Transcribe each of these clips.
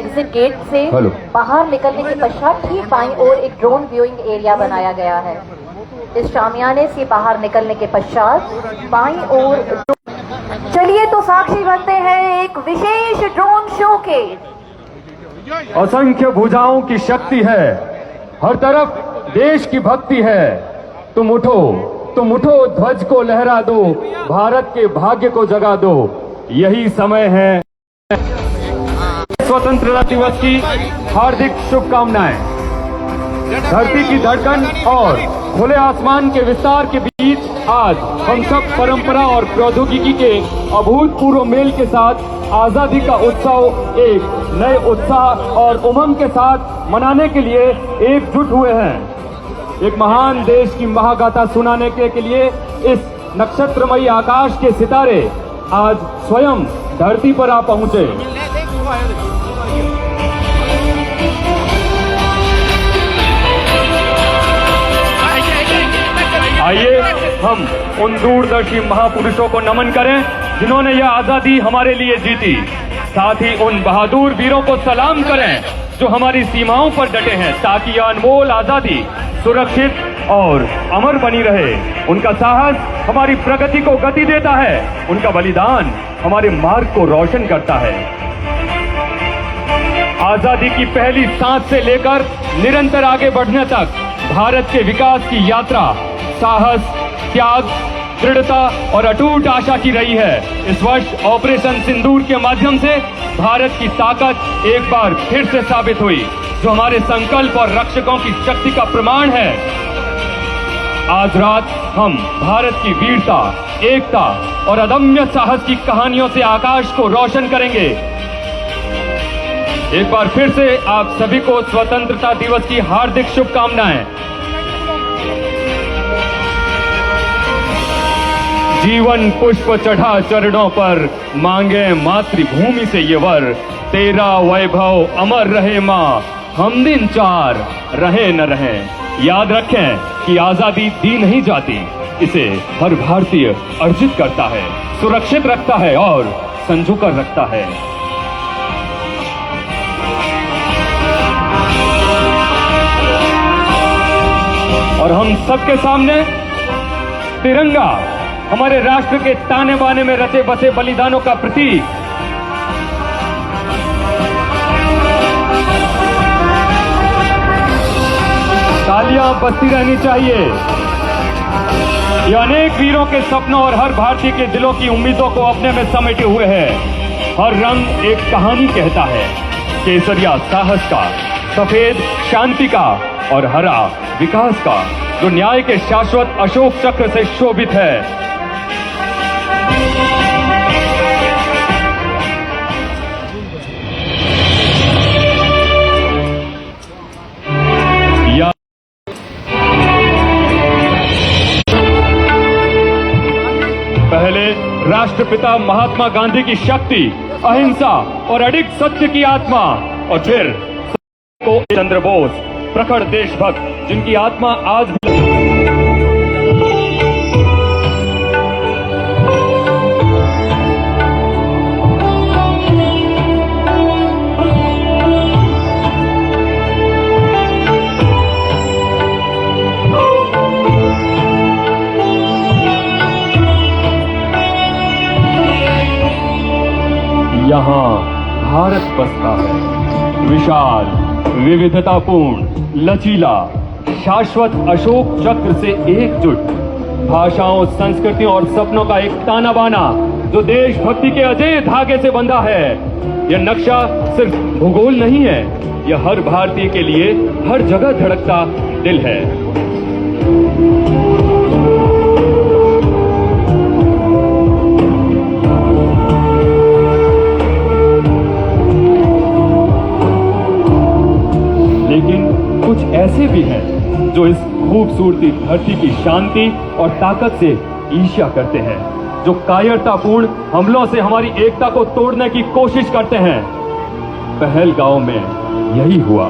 Exit gate से बाहर निकलने के पश्चात ठीक बाईं ओर एक ड्रोन व्यूइंग एरिया बनाया गया है। इस शामियाने से बाहर निकलने के पश्चात बाईं ओर चलिए तो साक्षी बनते हैं एक विशेष ड्रोन शो के। असंख्य भुजाओं की शक्ति है, हर तरफ देश की भक्ति है। तुम उठो ध्वज को लहरा दो, भारत के भाग्य को जगा दो। यही समय है। स्वतंत्रता दिवस की हार्दिक शुभकामनाएं। धरती की धड़कन और खुले आसमान के विस्तार के बीच आज हम सब परंपरा और प्रौद्योगिकी के अभूतपूर्व मेल के साथ आजादी का उत्सव एक नए उत्साह और उमंग के साथ मनाने के लिए एकजुट हुए हैं। एक महान देश की महागाथा सुनाने के लिए इस नक्षत्रमयी आकाश के सितारे आज स्वयं धरती पर आ पहुंचे। आइए हम उन दूरदर्शी महापुरुषों को नमन करें जिन्होंने यह आजादी हमारे लिए जीती। साथ ही उन बहादुर वीरों को सलाम करें जो हमारी सीमाओं पर डटे हैं ताकि यह अनमोल आजादी सुरक्षित और अमर बनी रहे। उनका साहस हमारी प्रगति को गति देता है, उनका बलिदान हमारे मार्ग को रोशन करता है। आजादी की पहली सांस से लेकर निरंतर आगे बढ़ने तक भारत के विकास की यात्रा साहस, त्याग, दृढ़ता और अटूट आशा की रही है। इस वर्ष ऑपरेशन सिंदूर के माध्यम से भारत की ताकत एक बार फिर से साबित हुई, जो हमारे संकल्प और रक्षकों की शक्ति का प्रमाण है। आज रात हम भारत की वीरता, एकता और अदम्य साहस की कहानियों से आकाश को रोशन करेंगे। एक बार फिर से आप सभी को स्वतंत्रता दिवस की हार्दिक शुभकामनाएं। जीवन पुष्प चढ़ा चरणों पर, मांगे मातृभूमि से ये वर। तेरा वैभव अमर रहे माँ, हम दिन चार रहे न रहे। याद रखें कि आजादी दी नहीं जाती, इसे हर भारतीय अर्जित करता है, सुरक्षित रखता है और संजो कर रखता है। और हम सबके सामने तिरंगा, हमारे राष्ट्र के ताने बाने में रचे बसे बलिदानों का प्रतीक। तालियां बजती रहनी चाहिए। ये अनेक वीरों के सपनों और हर भारतीय के दिलों की उम्मीदों को अपने में समेटे हुए है। हर रंग एक कहानी कहता है। केसरिया साहस का, सफेद शांति का और हरा विकास का, जो न्याय के शाश्वत अशोक चक्र से शोभित है। पहले राष्ट्रपिता महात्मा गांधी की शक्ति, अहिंसा और अडिग सत्य की आत्मा, और फिर को चंद्र बोस, प्रखर देशभक्त जिनकी आत्मा आज भी यहाँ भारत बसता है। विशाल, विविधतापूर्ण, लचीला, शाश्वत अशोक चक्र से एकजुट, भाषाओं, संस्कृतियों और सपनों का एक ताना बाना जो देशभक्ति के अजय धागे से बंधा है। यह नक्शा सिर्फ भूगोल नहीं है, यह हर भारतीय के लिए हर जगह धड़कता दिल है। कुछ ऐसे भी हैं जो इस खूबसूरती धरती की शांति और ताकत से ईर्ष्या करते हैं, जो कायरतापूर्ण हमलों से हमारी एकता को तोड़ने की कोशिश करते हैं। पहलगांव में यही हुआ।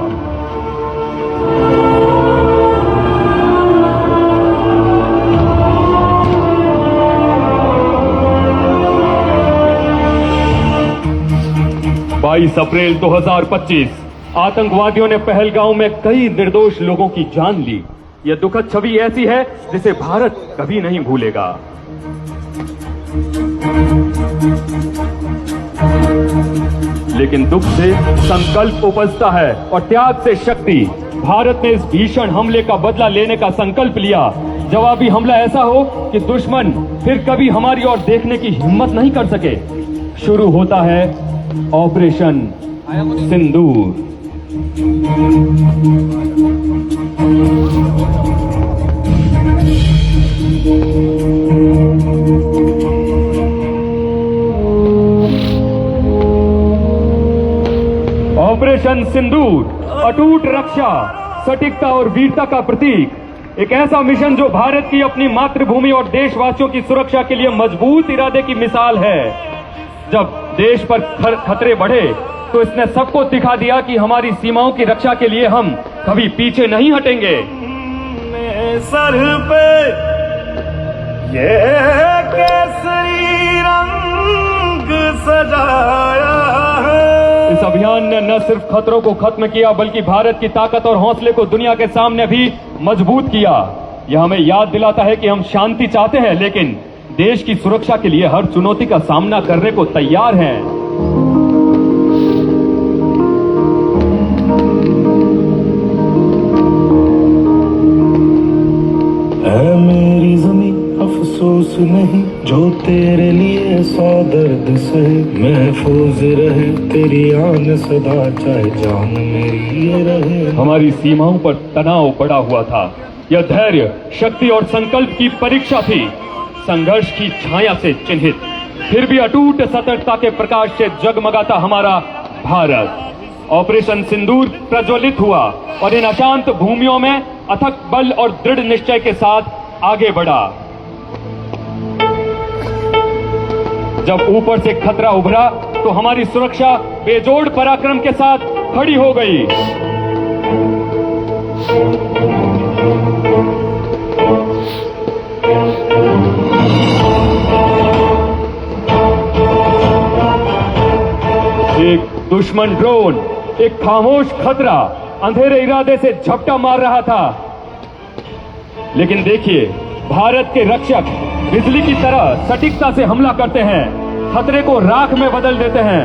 22 अप्रैल 2025 आतंकवादियों ने पहलगांव में कई निर्दोष लोगों की जान ली। यह दुखद छवि ऐसी है जिसे भारत कभी नहीं भूलेगा। लेकिन दुख से संकल्प उपजता है और त्याग से शक्ति। भारत ने इस भीषण हमले का बदला लेने का संकल्प लिया। जवाबी हमला ऐसा हो कि दुश्मन फिर कभी हमारी ओर देखने की हिम्मत नहीं कर सके। शुरू होता है ऑपरेशन सिंदूर। ऑपरेशन सिंदूर अटूट रक्षा, सटीकता और वीरता का प्रतीक। एक ऐसा मिशन जो भारत की अपनी मातृभूमि और देशवासियों की सुरक्षा के लिए मजबूत इरादे की मिसाल है। जब देश पर खतरे बढ़े तो इसने सबको दिखा दिया कि हमारी सीमाओं की रक्षा के लिए हम कभी पीछे नहीं हटेंगे। सर पे ये केसरी रंग सजाया है। इस अभियान ने न सिर्फ खतरों को खत्म किया बल्कि भारत की ताकत और हौसले को दुनिया के सामने भी मजबूत किया। यह हमें याद दिलाता है कि हम शांति चाहते हैं लेकिन देश की सुरक्षा के लिए हर चुनौती का सामना करने को तैयार हैं। है मेरी जमीं अफसोस नहीं जो तेरे लिए सौ दर्द सहे। महफूज रहे तेरी आन सदा चाहे जान मेरी ये रहे। हमारी सीमाओं पर तनाव बढ़ा हुआ था। यह धैर्य, शक्ति और संकल्प की परीक्षा थी। संघर्ष की छाया से चिन्हित फिर भी अटूट सतर्कता के प्रकाश से जगमगाता हमारा भारत। ऑपरेशन सिंदूर प्रज्वलित हुआ और इन अशांत भूमियों में अथक बल और दृढ़ निश्चय के साथ आगे बढ़ा। जब ऊपर से खतरा उभरा तो हमारी सुरक्षा बेजोड़ पराक्रम के साथ खड़ी हो गई। एक दुश्मन ड्रोन, एक खामोश खतरा अंधेरे इरादे से झपटा मार रहा था। लेकिन देखिए, भारत के रक्षक बिजली की तरह सटीकता से हमला करते हैं, खतरे को राख में बदल देते हैं।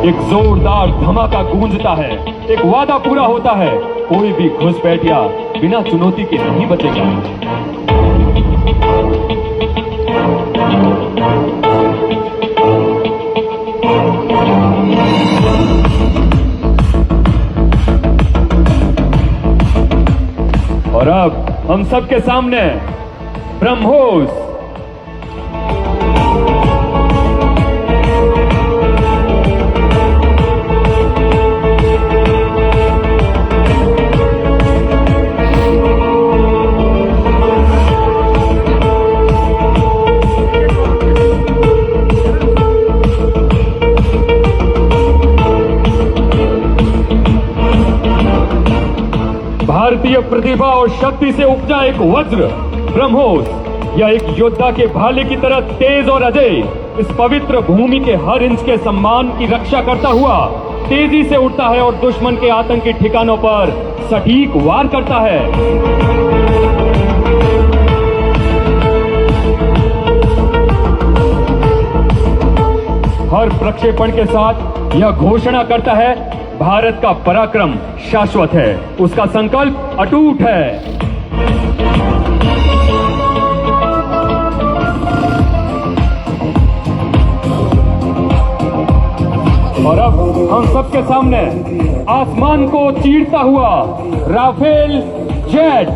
एक जोरदार धमाका गूंजता है, एक वादा पूरा होता है। कोई भी घुसपैठिया बिना चुनौती के नहीं बचेगा। और अब हम सबके सामने ब्रह्मोस। भारतीय प्रतिभा और शक्ति से उपजा एक वज्र ब्रह्मोस। यह एक योद्धा के भाले की तरह तेज और अजय इस पवित्र भूमि के हर इंच के सम्मान की रक्षा करता हुआ तेजी से उड़ता है और दुश्मन के आतंकी ठिकानों पर सटीक वार करता है। हर प्रक्षेपण के साथ यह घोषणा करता है, भारत का पराक्रम शाश्वत है, उसका संकल्प अटूट है। और अब हम सबके सामने आसमान को चीरता हुआ राफेल जेट।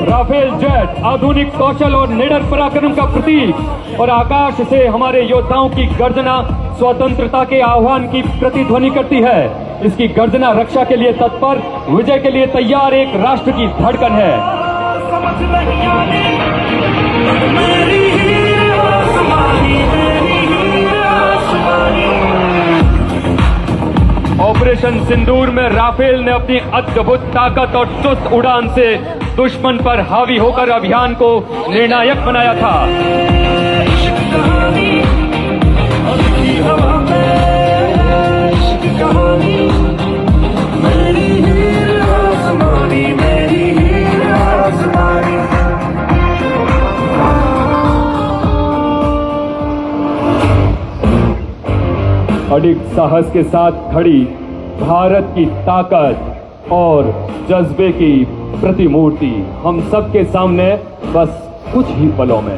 राफेल जेट आधुनिक कौशल और निडर पराक्रम का प्रतीक और आकाश से हमारे योद्धाओं की गर्जना स्वतंत्रता के आह्वान की प्रतिध्वनि करती है। इसकी गर्जना रक्षा के लिए तत्पर, विजय के लिए तैयार एक राष्ट्र की धड़कन है। समझ नहीं आने मेरी हीर आसमानी, मेरी हीर आसमानी। ऑपरेशन सिंदूर में राफेल ने अपनी अद्भुत ताकत और चुस्त उड़ान से दुश्मन पर हावी होकर अभियान को निर्णायक बनाया था। अडिग साहस के साथ खड़ी भारत की ताकत और जज्बे की प्रतिमूर्ति हम सबके सामने बस कुछ ही पलों में।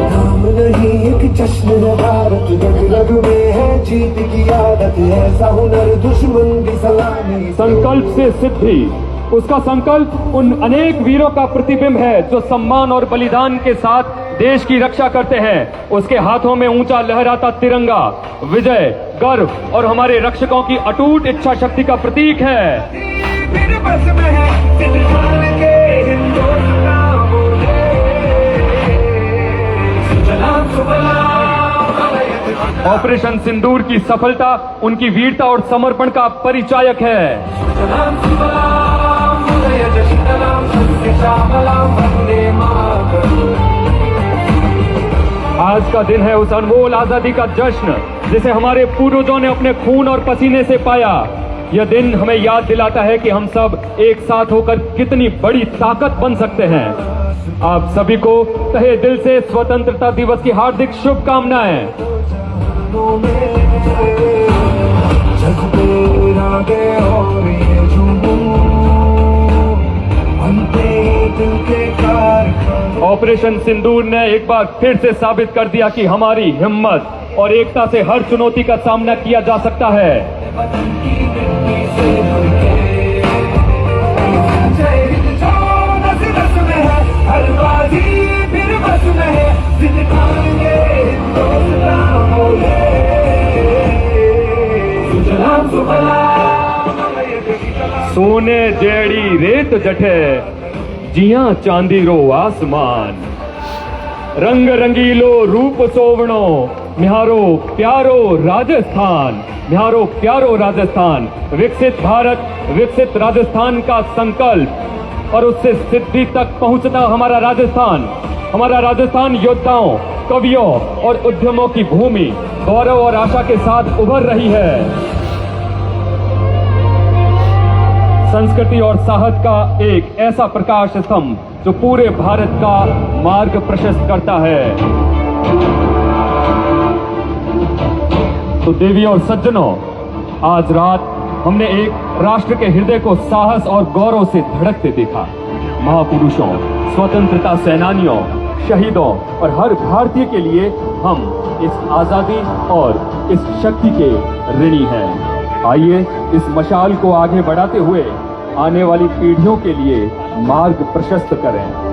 नाम नहीं एक जश्न है भारत, रग रग में है जीत की आदत, ऐसा हुनर दुश्मन की सलामी। संकल्प से सिद्धि, उसका संकल्प उन अनेक वीरों का प्रतिबिंब है जो सम्मान और बलिदान के साथ देश की रक्षा करते हैं। उसके हाथों में ऊंचा लहराता तिरंगा विजय, गर्व और हमारे रक्षकों की अटूट इच्छा शक्ति का प्रतीक है। ऑपरेशन सिंदूर की सफलता उनकी वीरता और समर्पण का परिचायक है। आज का दिन है उस अनमोल आजादी का जश्न जिसे हमारे पूर्वजों ने अपने खून और पसीने से पाया। यह दिन हमें याद दिलाता है कि हम सब एक साथ होकर कितनी बड़ी ताकत बन सकते हैं। आप सभी को तहे दिल से स्वतंत्रता दिवस की हार्दिक शुभकामनाएं। ऑपरेशन सिंदूर ने एक बार फिर से साबित कर दिया कि हमारी हिम्मत और एकता से हर चुनौती का सामना किया जा सकता है। सोने जेड़ी रेत जठे जिया चांदी रो आसमान, रंग रंगीलो रूप सोवणो म्यारो प्यारो राजस्थान, म्यारो प्यारो राजस्थान। विकसित भारत विकसित राजस्थान का संकल्प और उससे सिद्धि तक पहुंचता हमारा राजस्थान योद्धाओं, कवियों और उद्यमों की भूमि गौरव और आशा के साथ उभर रही है। संस्कृति और साहस का एक ऐसा प्रकाश स्तंभ जो पूरे भारत का मार्ग प्रशस्त करता है। तो देवी और सज्जनों, आज रात हमने एक राष्ट्र के हृदय को साहस और गौरव से धड़कते देखा। महापुरुषों, स्वतंत्रता सेनानियों, शहीदों और हर भारतीय के लिए हम इस आजादी और इस शक्ति के ऋणी हैं। आइए इस मशाल को आगे बढ़ाते हुए आने वाली पीढ़ियों के लिए मार्ग प्रशस्त करें।